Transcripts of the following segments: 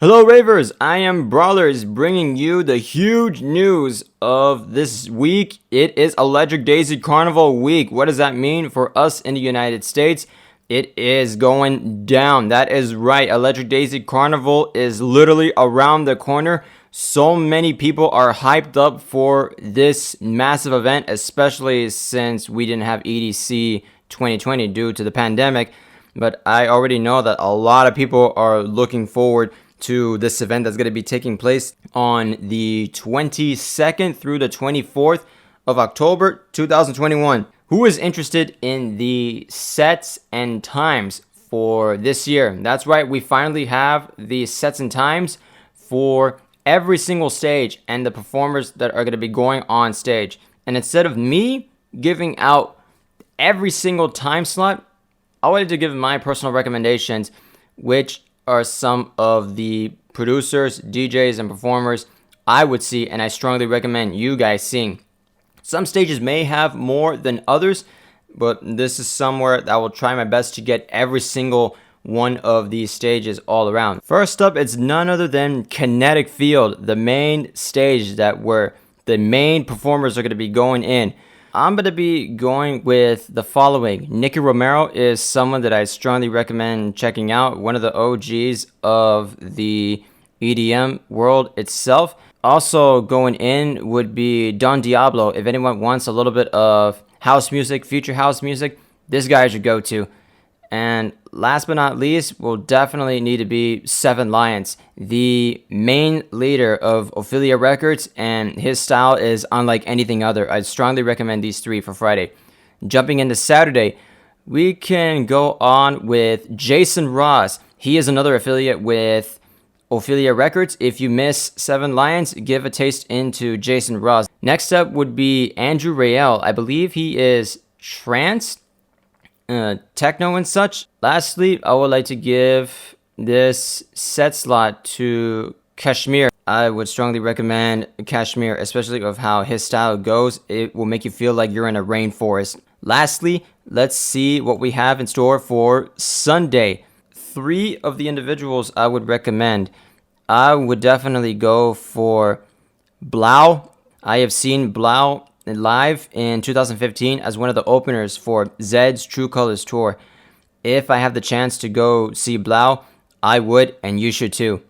Hello Ravers, I am Brawlerz bringing you the huge news of this week. It is Electric Daisy Carnival week. What does that mean for us in the United States? It is going down. That is right. Electric Daisy Carnival is literally around the corner. So many people are hyped up for this massive event, especially since we didn't have EDC 2020 due to the pandemic. But I already know that a lot of people are looking forward to this event that's going to be taking place on the 22nd through the 24th of October 2021. Who is interested in the sets and times for this year? That's right, we finally have the sets and times for every single stage and the performers that are going to be going on stage. And instead of me giving out every single time slot, I wanted to give my personal recommendations, which are some of the producers, DJs, and performers I would see and I strongly recommend you guys seeing. Some stages may have more than others, but this is somewhere that I will try my best to get every single one of these stages all around. First up, it's none other than Kinetic Field, the main stage that where the main performers are going to be going in. I'm going to be going with the following. Nicky Romero is someone that I strongly recommend checking out, one of the OGs of the EDM world itself. Also going in would be Don Diablo. If anyone wants a little bit of house music, future house music, this guy is your go-to. And last but not least, will definitely need to be Seven Lions, the main leader of Ophelia Records, and his style is unlike anything other. I strongly recommend these three for Friday. Jumping into Saturday, we can go on with Jason Ross. He is another affiliate with Ophelia Records. If you miss Seven Lions, give a taste into Jason Ross. Next up would be Andrew Rayel. I believe he is trance, techno and such. Lastly, I would like to give this set slot to Kashmir. I would strongly recommend Kashmir, especially of how his style goes. It will make you feel like you're in a rainforest. Lastly, let's see what we have in store for Sunday. Three of the individuals I would recommend. I would definitely go for Blau. I have seen Blau live in 2015 as one of the openers for Zed's True Colors tour. If I have the chance to go see Blau, I would, and you should too.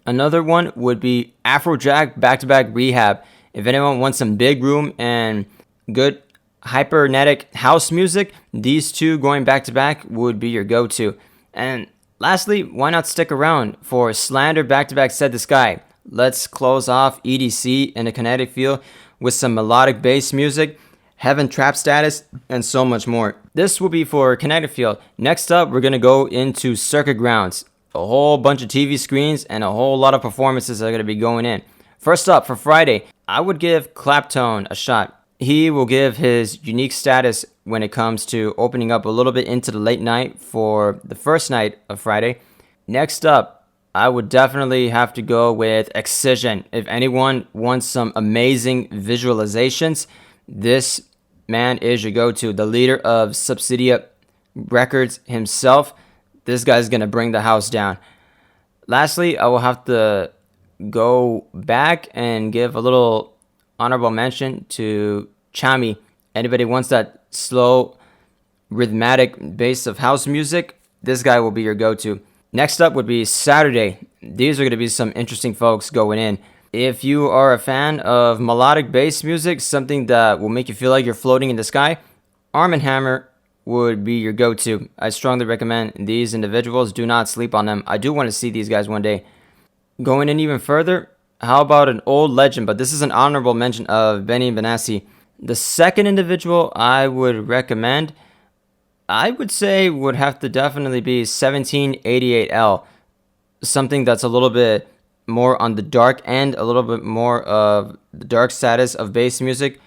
Another one would be Afrojack Back-to-Back Rehab. If anyone wants some big room and good hypernetic house music, these two going back-to-back would be your go-to. And lastly, why not stick around for Slander Back-to-Back Set the Sky? Let's close off EDC in the Kinetic Field with some melodic bass music, Heaven Trap Status, and so much more. This will be for Kinetic Field. Next up, we're going to go into Circuit Grounds. A whole bunch of TV screens and a whole lot of performances are going to be going in. First up, for Friday, I would give Claptone a shot. He will give his unique status when it comes to opening up a little bit into the late night for the first night of Friday. Next up, I would definitely have to go with Excision. If anyone wants some amazing visualizations, this man is your go-to. The leader of Subsidia Records himself. This guy's going to bring the house down. Lastly, I will have to go back and give a little honorable mention to Chami. Anybody wants that slow, rhythmic bass of house music, this guy will be your go-to. Next up would be Saturday. These are going to be some interesting folks going in. If you are a fan of melodic bass music, something that will make you feel like you're floating in the sky, Arm & Hammer would be your go-to. I strongly recommend these individuals. Do not sleep on them. I do want to see these guys one day. Going in even further, how about an old legend, but this is an honorable mention of Benny Benassi. The second individual I would recommend, I would say would have to definitely be 1788L. Something that's a little bit more on the dark end, a little bit more of the dark status of bass music.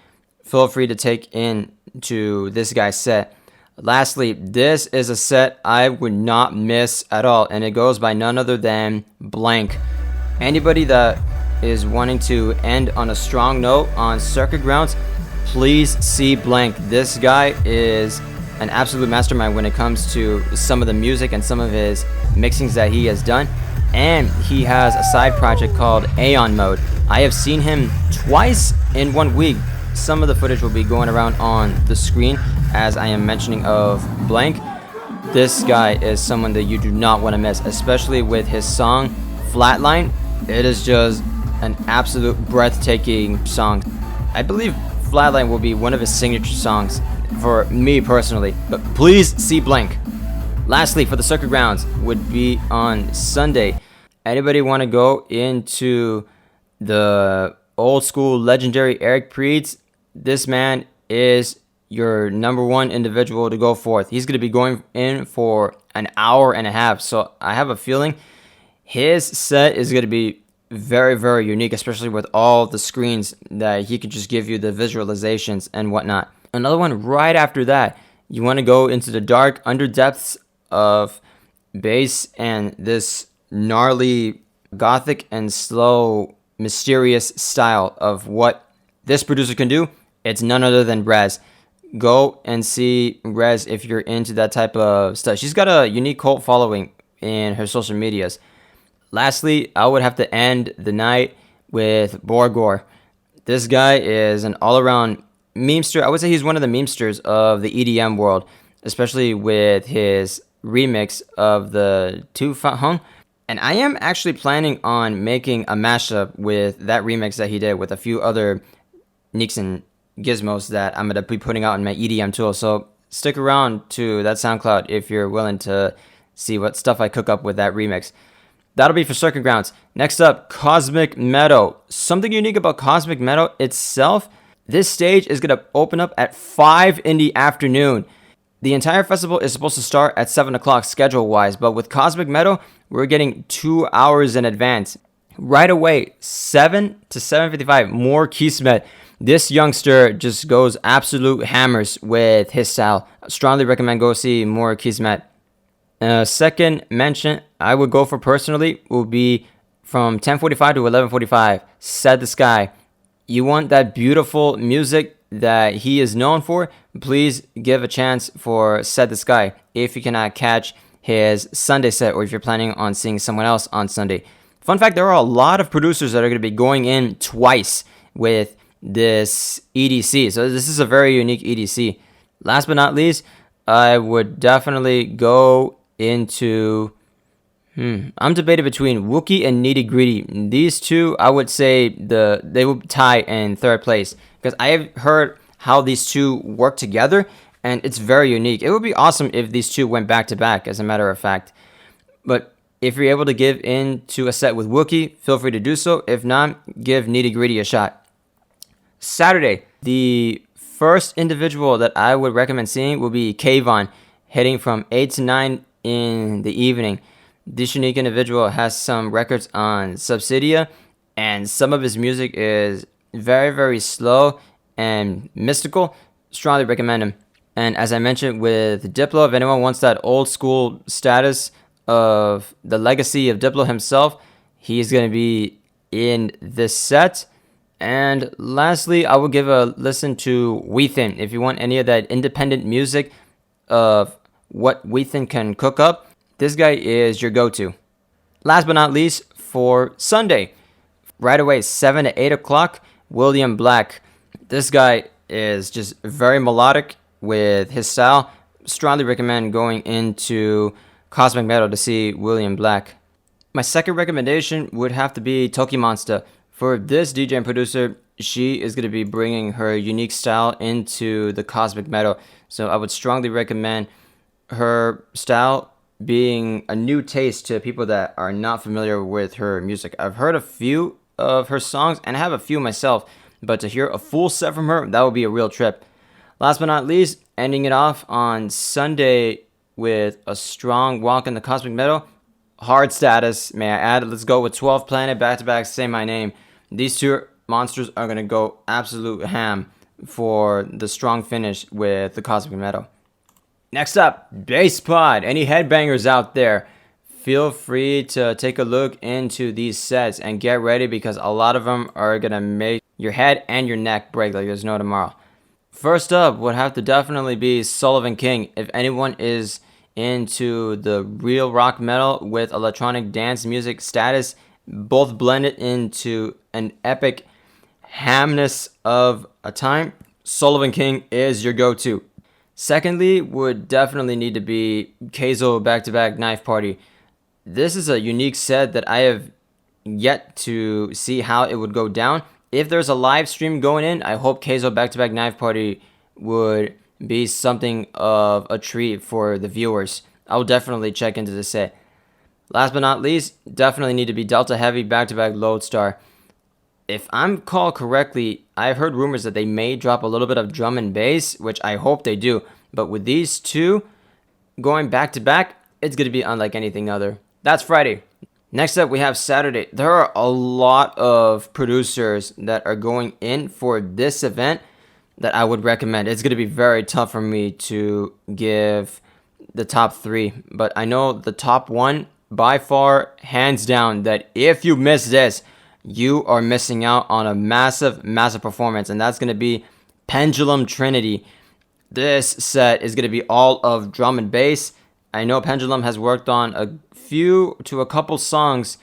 Feel free to take in to this guy's set. Lastly, this is a set I would not miss at all, and it goes by none other than Blank. Anybody that is wanting to end on a strong note on Circuit Grounds, please see Blank. This guy is an absolute mastermind when it comes to some of the music and some of his mixings that he has done. and he has a side project called Aeon Mode. I have seen him twice in 1 week. Some of the footage will be going around on the screen as I am mentioning of Blank. This guy is someone that you do not want to miss, especially with his song Flatline. It is just an absolute breathtaking song. I believe Flatline will be one of his signature songs for me personally, but please see Blank. Lastly, for the circuit grounds would be on Sunday. Anybody want to go into the old school legendary Eric Preeds? This man is your number one individual to go forth. He's going to be going in for an hour and a half. So I have a feeling his set is going to be very, very unique, especially with all the screens that he could just give you the visualizations and whatnot. Another one right after that, you want to go into the dark under depths of bass and this gnarly gothic and slow mysterious style of what this producer can do. It's none other than Rez. Go and see Rez if you're into that type of stuff. She's got a unique cult following in her social medias. Lastly, I would have to end the night with Borgor. This guy is an all-around memester. I would say he's one of the memesters of the EDM world, especially with his remix of the Tu Fa Hung. And I am actually planning on making a mashup with that remix that he did with a few other nicks and gizmos that I'm going to be putting out in my EDM tool. So stick around to that SoundCloud if you're willing to see what stuff I cook up with that remix. That'll be for Circuit Grounds. Next up, Cosmic Meadow. Something unique about Cosmic Meadow itself, this stage is going to open up at 5 in the afternoon. The entire festival is supposed to start at 7 o'clock schedule-wise, but with Cosmic Meadow, we're getting 2 hours in advance. Right away, 7 to 7:55, more Kismet. This youngster just goes absolute hammers with his style. I strongly recommend go see more Kismet. Second mention I would go for personally will be from 10:45 to 11:45. Set the Sky. You want that beautiful music that he is known for? Please give a chance for Set the Sky if you cannot catch his Sunday set or if you're planning on seeing someone else on Sunday. Fun fact, there are a lot of producers that are going to be going in twice with this EDC. So this is a very unique EDC. Last but not least, I would definitely go into I'm debated between Wookie and Nitty Gritty. These two, I would say they will tie in third place because I have heard how these two work together and it's very unique. It would be awesome if these two went back to back, as a matter of fact. But if you're able to give in to a set with Wookie, feel free to do so. If not, give Nitty Gritty a shot. Saturday, the first individual that I would recommend seeing will be Kayvon, heading from 8 to 9 in the evening. This unique individual has some records on Subsidia, and some of his music is very, very slow and mystical. Strongly recommend him. And as I mentioned with Diplo, if anyone wants that old school status of the legacy of Diplo himself, he's going to be in this set. And lastly, I will give a listen to Weathen. If you want any of that independent music of what Weathen can cook up, this guy is your go-to. Last but not least, for Sunday, right away, 7 to 8 o'clock, William Black. This guy is just very melodic with his style. Strongly recommend going into Cosmic Meadow to see William Black. My second recommendation would have to be Toki Monster. For this DJ and producer, she is going to be bringing her unique style into the Cosmic Meadow. So I would strongly recommend her style being a new taste to people that are not familiar with her music. I've heard a few of her songs and I have a few myself, but to hear a full set from her, that would be a real trip. Last but not least, ending it off on Sunday with a strong walk in the Cosmic Meadow. Hard Status, may I add. Let's go with 12 Planet, back-to-back, Say My Name. These two monsters are going to go absolute ham for the strong finish with the Cosmic Meadow. Next up, Bass Pod. Any headbangers out there, feel free to take a look into these sets and get ready because a lot of them are going to make your head and your neck break like there's no tomorrow. First up would have to definitely be Sullivan King. If anyone is into the real rock metal with electronic dance music status, both blended into an epic hamness of a time, Sullivan King is your go-to. Secondly, would definitely need to be Keizo Back-to-Back Knife Party. This is a unique set that I have yet to see how it would go down. If there's a live stream going in, I hope Keizo Back-to-Back Knife Party would be something of a treat for the viewers. I'll definitely check into the set. Last but not least, definitely need to be Delta Heavy Back-to-Back Lodestar. If I'm called correctly, I've heard rumors that they may drop a little bit of drum and bass, which I hope they do. But with these two going back to back, it's going to be unlike anything other. That's Friday. Next up, we have Saturday. There are a lot of producers that are going in for this event that I would recommend. It's going to be very tough for me to give the top three, but I know the top one by far, hands down, that if you miss this, you are missing out on a massive performance, and that's going to be Pendulum Trinity. This set is going to be all of drum and bass. I know Pendulum has worked on a few to a couple songs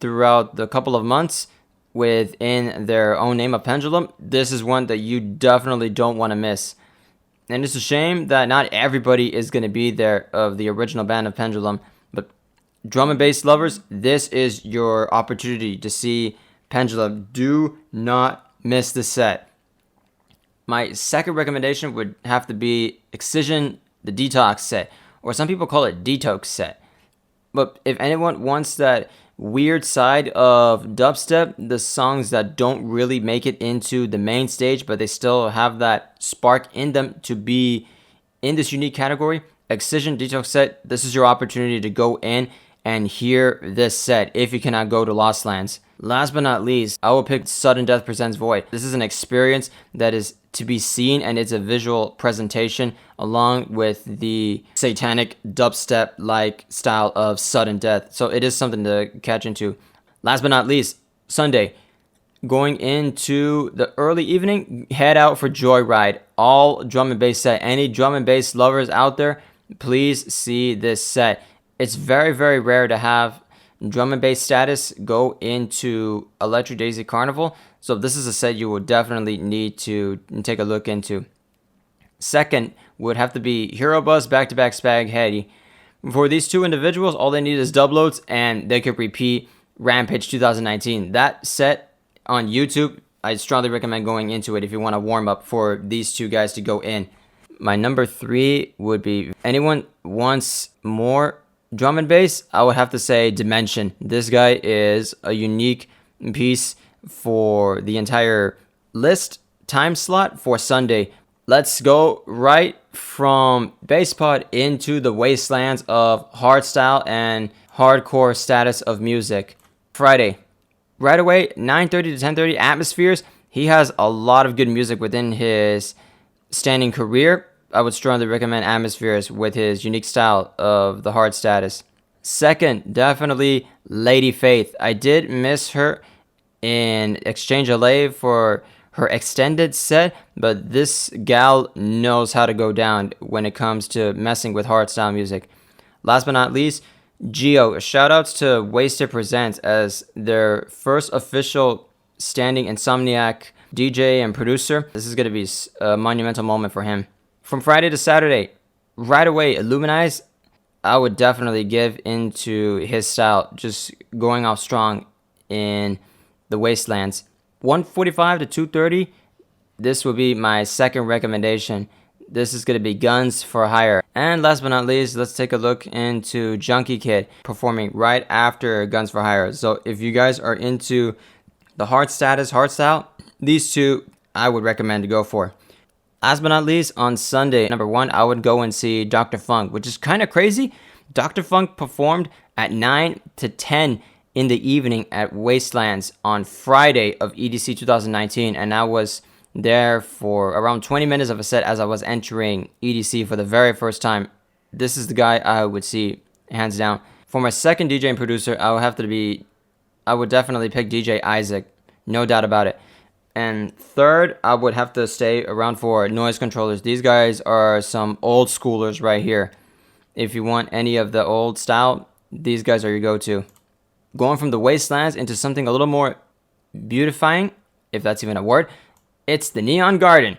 throughout the couple of months within their own name of Pendulum. This is one that you definitely don't want to miss. And it's a shame that not everybody is going to be there of the original band of Pendulum, but drum and bass lovers, this is your opportunity to see Pendulum. Do not miss the set. My second recommendation would have to be Excision, the Detox set, or some people call it Detox set. But if anyone wants that weird side of dubstep, the songs that don't really make it into the main stage, but they still have that spark in them to be in this unique category, Excision Detox set, this is your opportunity to go in and hear this set if you cannot go to Lost Lands. Last but not least, I will pick Sudden Death Presents Void. This is an experience that is to be seen, and it's a visual presentation along with the satanic dubstep-like style of Sudden Death. So it is something to catch into. Last but not least, Sunday. Going into the early evening, head out for Joyride. All drum and bass set. Any drum and bass lovers out there, please see this set. It's very, very rare to have drum and bass status go into Electric Daisy Carnival. So this is a set you will definitely need to take a look into. Second would have to be Hero Buzz Back-to-Back Spaghetti. For these two individuals, all they need is dub loads and they could repeat Rampage 2019. That set on YouTube, I strongly recommend going into it if you want to warm up for these two guys to go in. My number three would be anyone wants more drum and bass, I would have to say Dimension. This guy is a unique piece for the entire list time slot for Sunday. Let's go right from bass pod into the wastelands of hardstyle and hardcore status of music. Friday, right away, 9:30 to 10:30, Atmospheres. He has a lot of good music within his standing career. I would strongly recommend Atmospheres with his unique style of the hard status. Second, definitely Lady Faith. I did miss her in Exchange LA for her extended set, but this gal knows how to go down when it comes to messing with hardstyle music. Last but not least, Geo. Shoutouts to Wasted Presents as their first official standing Insomniac DJ and producer. This is going to be a monumental moment for him. From Friday to Saturday, right away, Illuminize, I would definitely give into his style, just going off strong in the Wastelands. 145 to 230, this would be my second recommendation. This is going to be Guns for Hire. And last but not least, let's take a look into Junkie Kid performing right after Guns for Hire. So if you guys are into the hard status, hard style, these two I would recommend to go for. Last but not least, on Sunday, number one, I would go and see Dr. Funk, which is kind of crazy. Dr. Funk performed at 9 to 10 in the evening at Wastelands on Friday of EDC 2019, and I was there for around 20 minutes of a set as I was entering EDC for the very first time. This is the guy I would see, hands down. For my second DJ and producer, I would definitely pick DJ Isaac, no doubt about it. And third, I would have to stay around for Noise Controllers. These guys are some old schoolers right here. If you want any of the old style, these guys are your go-to. Going from the Wastelands into something a little more beautifying, if that's even a word, it's the Neon Garden.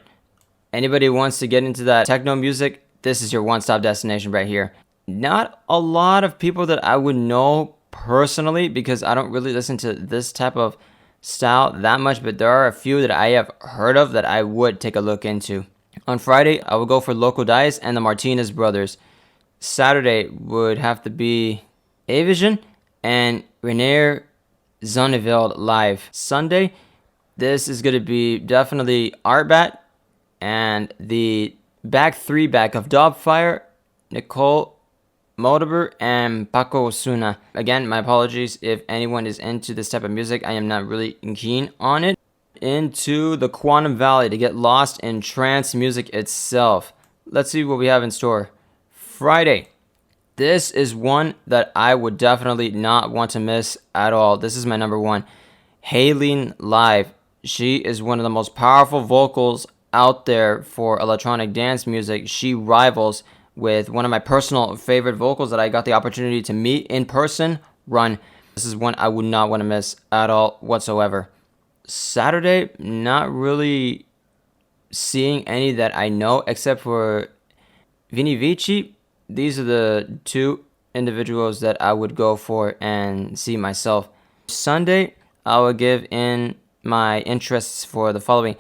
Anybody who wants to get into that techno music, this is your one-stop destination right here. Not a lot of people that I would know personally, because I don't really listen to this type of style that much, but there are a few that I have heard of that I would take a look into. On Friday, I would go for Loco Dice and the Martinez Brothers. Saturday would have to be Avision and René Zonneveld live. Sunday, this is going to be definitely Artbat and the back of Dubfire, Nicole Modaber, and Paco Osuna. Again, my apologies if anyone is into this type of music. I am not really keen on it. Into the Quantum Valley to get lost in trance music itself. Let's see what we have in store. Friday. This is one that I would definitely not want to miss at all. This is my number one. Haylene live. She is one of the most powerful vocals out there for electronic dance music. She rivals with one of my personal favorite vocals that I got the opportunity to meet in person, Run. This is one I would not want to miss at all whatsoever. Saturday, not really seeing any that I know except for Vini Vici. These are the two individuals that I would go for and see myself. Sunday, I will give in my interests for the following: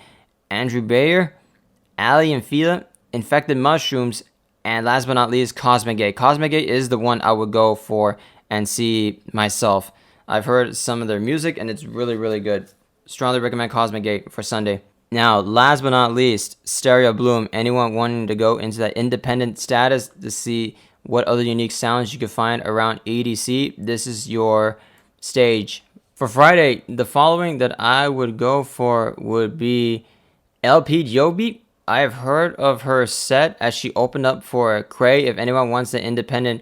Andrew Bayer, Ali and Fila, Infected Mushrooms, and last but not least, Cosmic Gate. Cosmic Gate is the one I would go for and see myself. I've heard some of their music and it's really, really good. Strongly recommend Cosmic Gate for Sunday. Now, last but not least, Stereo Bloom. Anyone wanting to go into that independent status to see what other unique sounds you can find around EDC, this is your stage. For Friday, the following that I would go for would be LP Joby. I have heard of her set as she opened up for Cray. If anyone wants the independent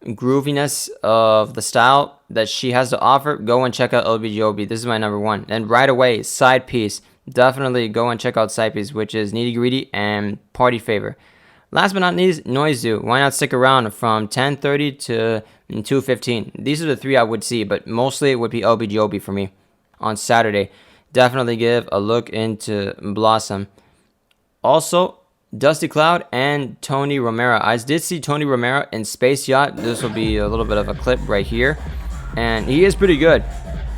grooviness of the style that she has to offer, go and check out LP Joby. This is my number one. And right away, Side Piece. Definitely go and check out Side Piece, which is Nitty Gritty and Party Favor. Last but not least, Noizu. Why not stick around from 10:30 to 2:15? These are the three I would see, but mostly it would be LP Joby for me. On Saturday, definitely give a look into Blossom. Also, Dusty Cloud and Tony Romero. I did see Tony Romero in Space Yacht. This will be a little bit of a clip right here. And he is pretty good.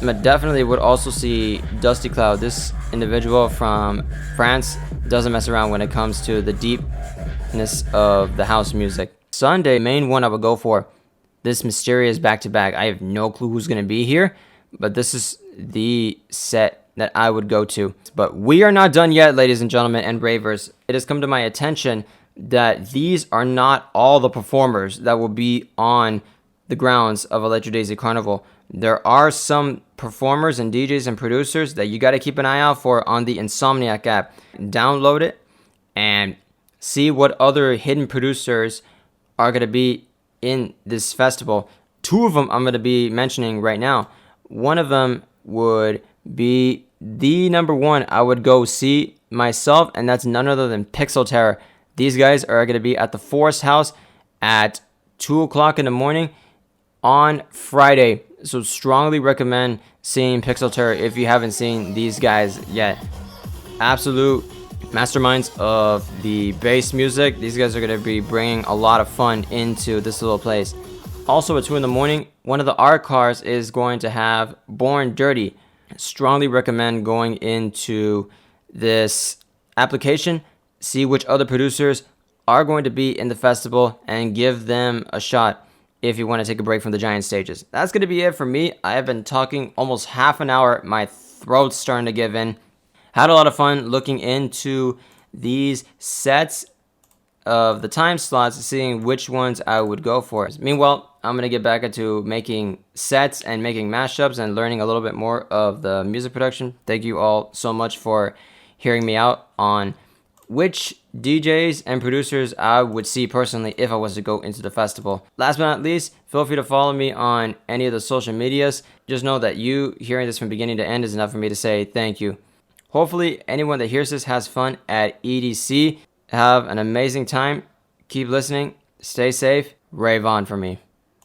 But definitely would also see Dusty Cloud. This individual from France doesn't mess around when it comes to the deepness of the house music. Sunday, main one I would go for. This mysterious back-to-back. I have no clue who's going to be here, but this is the set that I would go to. But we are not done yet, ladies and gentlemen and ravers. It has come to my attention that these are not all the performers that will be on the grounds of Electric Daisy Carnival. There are some performers and DJs and producers that you got to keep an eye out for on the Insomniac app. Download it and see what other hidden producers are going to be in this festival. Two of them I'm going to be mentioning right now. One of them would be the number one I would go see myself, and that's none other than Pixel Terror. These guys are going to be at the Forest House at 2 o'clock in the morning on Friday. So strongly recommend seeing Pixel Terror if you haven't seen these guys yet. Absolute masterminds of the bass music. These guys are going to be bringing a lot of fun into this little place. Also at 2 in the morning, one of the art cars is going to have Born Dirty. Strongly recommend going into this application, see which other producers are going to be in the festival, and give them a shot if you want to take a break from the giant stages. That's going to be it for me. I have been talking almost half an hour. My throat's starting to give in. Had a lot of fun looking into these sets of the time slots, seeing which ones I would go for. Meanwhile, I'm going to get back into making sets and making mashups and learning a little bit more of the music production. Thank you all so much for hearing me out on which DJs and producers I would see personally if I was to go into the festival. Last but not least, feel free to follow me on any of the social medias. Just know that you hearing this from beginning to end is enough for me to say thank you. Hopefully anyone that hears this has fun at EDC. Have an amazing time. Keep listening. Stay safe. Rave on for me.